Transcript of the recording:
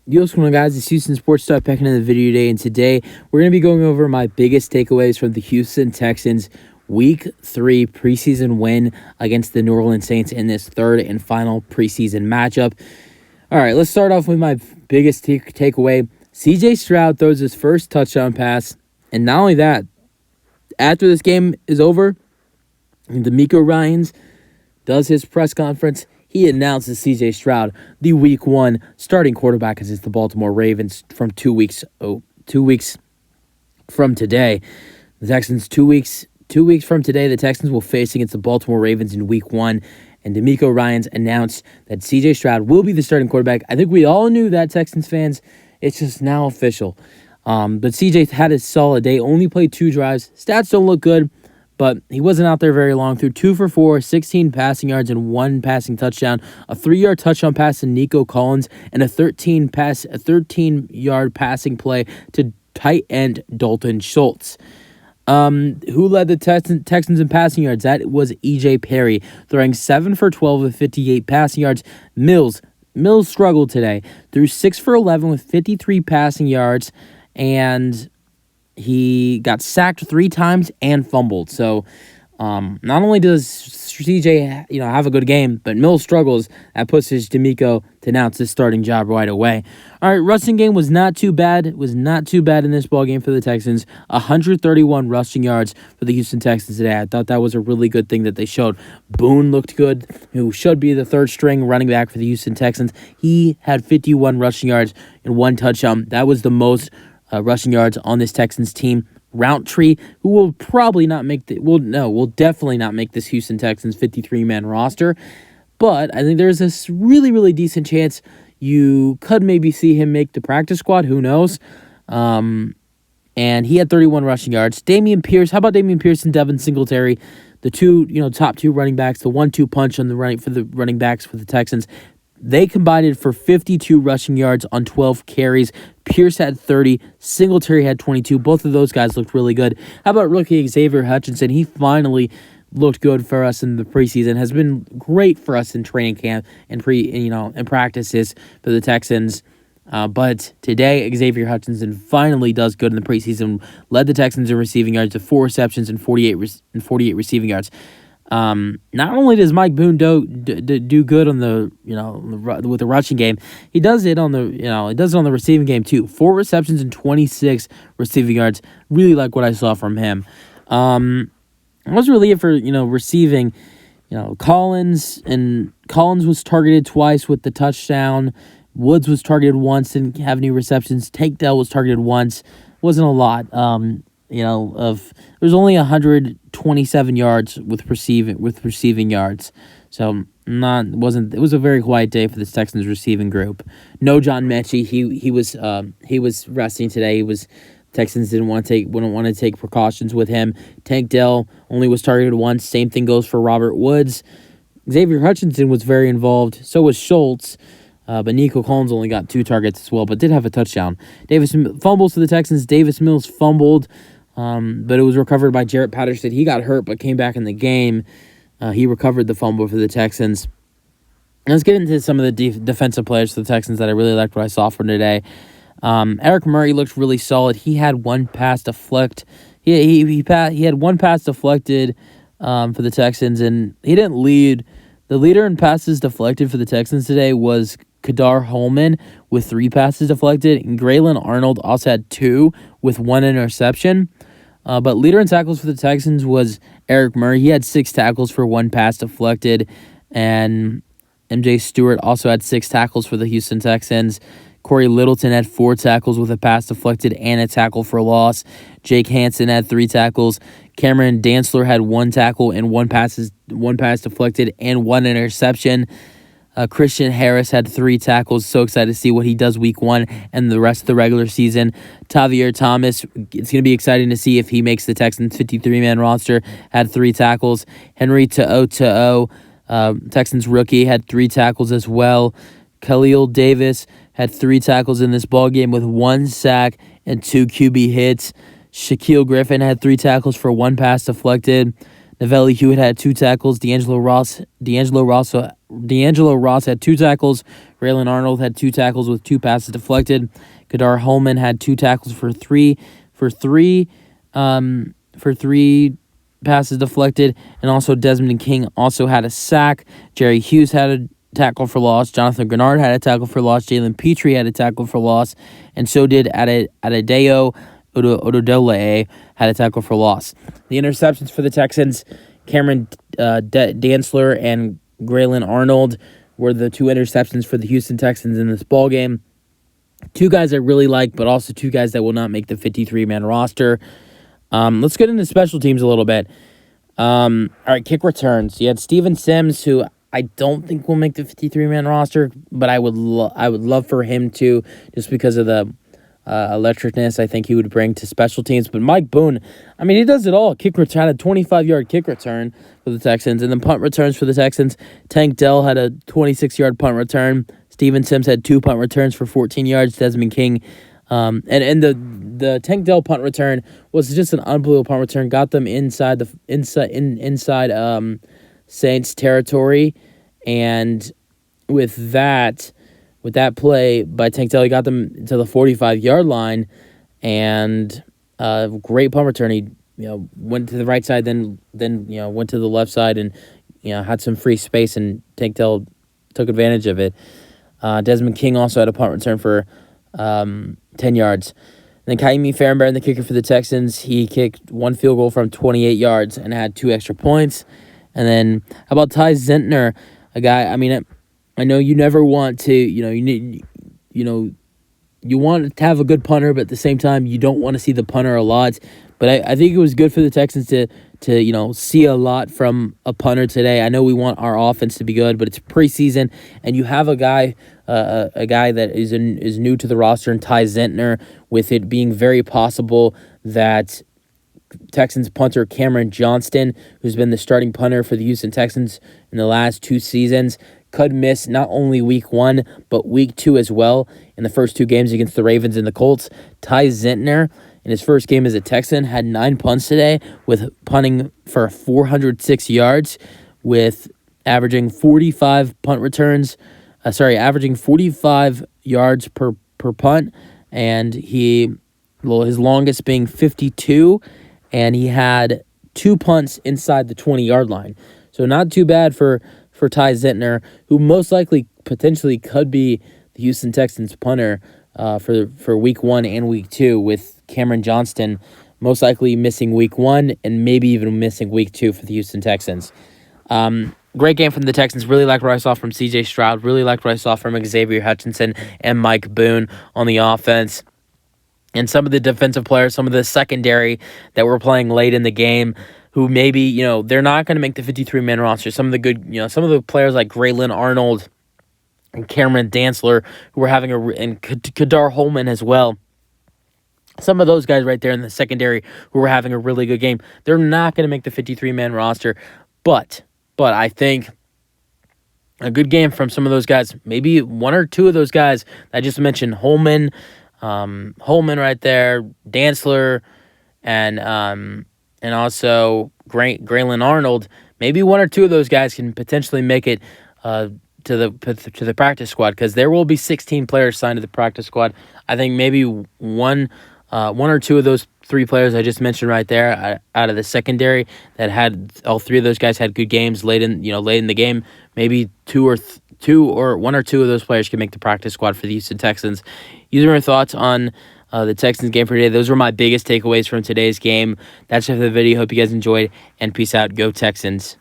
Yo, what's going on, guys? It's Houston Sports Stuff back into the video today, and today we're going to be going over my biggest takeaways from the Houston Texans Week 3 preseason win against the New Orleans Saints in this third and final preseason matchup. All right, let's start off with my biggest takeaway. C.J. Stroud throws his first touchdown pass, and not only that, after this game is over, DeMeco Ryans does his press conference. He announces C.J. Stroud the Week 1 starting quarterback against the Baltimore Ravens from 2 weeks from today. The Texans 2 weeks from today, the Texans will face against the Baltimore Ravens in Week 1. And DeMeco Ryans announced that C.J. Stroud will be the starting quarterback. I think we all knew that, Texans fans. It's just now official. But C.J. had a solid day, only played 2 drives. Stats don't look good, but he wasn't out there very long. Threw 2 for 4, 16 passing yards, and 1 passing touchdown. A 3-yard touchdown pass to Nico Collins, and a 13-yard passing play to tight end Dalton Schultz. Who led the Texans in passing yards? That was E.J. Perry, throwing 7 for 12 with 58 passing yards. Mills struggled today. Threw 6 for 11 with 53 passing yards, and he got sacked 3 times and fumbled. So, not only does CJ, have a good game, but Mills struggles. That puts his DeMeco to announce his starting job right away. All right, rushing game was not too bad. It was not too bad in this ball game for the Texans. 131 rushing yards for the Houston Texans today. I thought that was a really good thing that they showed. Boone looked good, who should be the third string running back for the Houston Texans. He had 51 rushing yards and 1 touchdown. That was the most rushing yards on this Texans team. Roundtree, who will probably not make will definitely not make this Houston Texans 53-man roster, but I think there's this really, really decent chance you could maybe see him make the practice squad. Who knows? And he had 31 rushing yards. Dameon Pierce, how about Dameon Pierce and Devin Singletary, the top 2 running backs, the 1-2 punch on the right for the running backs for the Texans. They combined for 52 rushing yards on 12 carries. Pierce had 30. Singletary had 22. Both of those guys looked really good. How about rookie Xavier Hutchinson? He finally looked good for us in the preseason. Has been great for us in training camp and practices for the Texans. But today, Xavier Hutchinson finally does good in the preseason. Led the Texans in receiving yards to 4 receptions and 48 receiving yards. Not only does Mike Boone do good on with the rushing game, he does it on the receiving game too. 4 receptions and 26 receiving yards. Really like what I saw from him. That was really it for receiving. Collins was targeted twice with the touchdown. Woods was targeted once, didn't have any receptions. Tank Dell was targeted once. Wasn't a lot. There's only 127 yards with receiving yards. So it was a very quiet day for the Texans receiving group. No John Mechie. He was resting today. Texans wouldn't want to take precautions with him. Tank Dell only was targeted once. Same thing goes for Robert Woods. Xavier Hutchinson was very involved. So was Schultz. But Nico Collins only got 2 targets as well, but did have a touchdown. Davis fumbles for the Texans. Davis Mills fumbled, but it was recovered by Jarrett Patterson. He got hurt, but came back in the game. He recovered the fumble for the Texans. Let's get into some of the defensive players for the Texans that I really liked what I saw from today. Eric Murray looked really solid. He had 1 pass deflect. He had 1 pass deflected for the Texans, and he didn't lead. The leader in passes deflected for the Texans today was Kadar Holman with 3 passes deflected, and Graylin Arnold also had 2 with 1 interception. But leader in tackles for the Texans was Eric Murray. He had 6 tackles for 1 pass deflected, and MJ Stewart also had 6 tackles for the Houston Texans. Corey Littleton had 4 tackles with a pass deflected and a tackle for loss. Jake Hansen had 3 tackles. Cameron Dantzler had 1 tackle and 1 pass deflected and 1 interception. Christian Harris had 3 tackles. So excited to see what he does week 1 and the rest of the regular season. Tavier Thomas, it's going to be exciting to see if he makes the Texans 53-man roster, had 3 tackles. Henry To'o, Texans rookie, had 3 tackles as well. Khalil Davis had 3 tackles in this ballgame with 1 sack and 2 QB hits. Shaquille Griffin had 3 tackles for 1 pass deflected. Novelli Hewitt had 2 tackles. D'Angelo Ross had 2 tackles Raylan Arnold had 2 tackles with 2 passes deflected. Kadar Holman had 2 tackles for three passes deflected, and also Desmond King also had a sack. Jerry Hughes had a tackle for loss. Jonathan Grenard had a tackle for loss. Jalen Petrie had a tackle for loss, and so did Adedeo Ododole had a tackle for loss. The interceptions for the Texans, Cameron Dantzler and Graylin Arnold were the 2 interceptions for the Houston Texans in this ballgame. 2 guys I really like, but also 2 guys that will not make the 53-man roster. Let's get into special teams a little bit. All right, kick returns. You had Steven Sims, who I don't think will make the 53-man roster, but I would love for him to, just because of the electricness I think he would bring to special teams. But Mike Boone, I mean, he does it all. Kick return, a 25-yard kick return for the Texans, and then punt returns for the Texans. Tank Dell had a 26-yard punt return. Steven Sims had 2 punt returns for 14 yards. Desmond King, and the Tank Dell punt return was just an unbelievable punt return. Got them inside Saints territory, and with that play by Tank Dell, he got them to the 45-yard line, and great punt return. He went to the right side, then went to the left side, and had some free space, and Tank Dell took advantage of it. Desmond King also had a punt return for 10 yards. And then Kaimi Fairbairn, the kicker for the Texans, he kicked 1 field goal from 28 yards and had 2 extra points. And then how about Ty Zentner, a guy? I mean, I know you never want to, you want to have a good punter, but at the same time, you don't want to see the punter a lot. But I think it was good for the Texans to see a lot from a punter today. I know we want our offense to be good, but it's preseason, and you have a guy that is new to the roster, and Ty Zentner, with it being very possible that Texans punter Cameron Johnston, who's been the starting punter for the Houston Texans in the last 2 seasons, could miss not only week 1, but week 2 as well in the first 2 games against the Ravens and the Colts. Ty Zentner, in his first game as a Texan, had 9 punts today, with punting for 406 yards, with averaging 45 yards per punt, and his longest being 52, and he had 2 punts inside the 20-yard line. So not too bad for Ty Zentner, who most likely potentially could be the Houston Texans punter for week 1 and week 2, with Cameron Johnston most likely missing week 1 and maybe even missing week 2 for the Houston Texans. Great game from the Texans. Really liked what I saw from C.J. Stroud. Really liked what I saw from Xavier Hutchinson and Mike Boone on the offense. And some of the defensive players, some of the secondary that were playing late in the game, who maybe, they're not going to make the 53-man roster. Some of the players like Graylin Arnold and Cameron Dantzler, who were having and Kadar Holman as well. Some of those guys right there in the secondary who were having a really good game. They're not going to make the 53-man roster, but I think a good game from some of those guys, maybe 1 or 2 of those guys I just mentioned, Holman right there, Dantzler, and also Graylin Arnold. Maybe 1 or 2 of those guys can potentially make it to the practice squad, because there will be 16 players signed to the practice squad. I think maybe one or 2 of those 3 players I just mentioned right there out of the secondary that had all 3 of those guys had good games late in the game. Maybe 1 or 2 of those players can make the practice squad for the Houston Texans. These are my thoughts on the Texans game for today. Those were my biggest takeaways from today's game. That's it for the video. Hope you guys enjoyed, and peace out. Go Texans.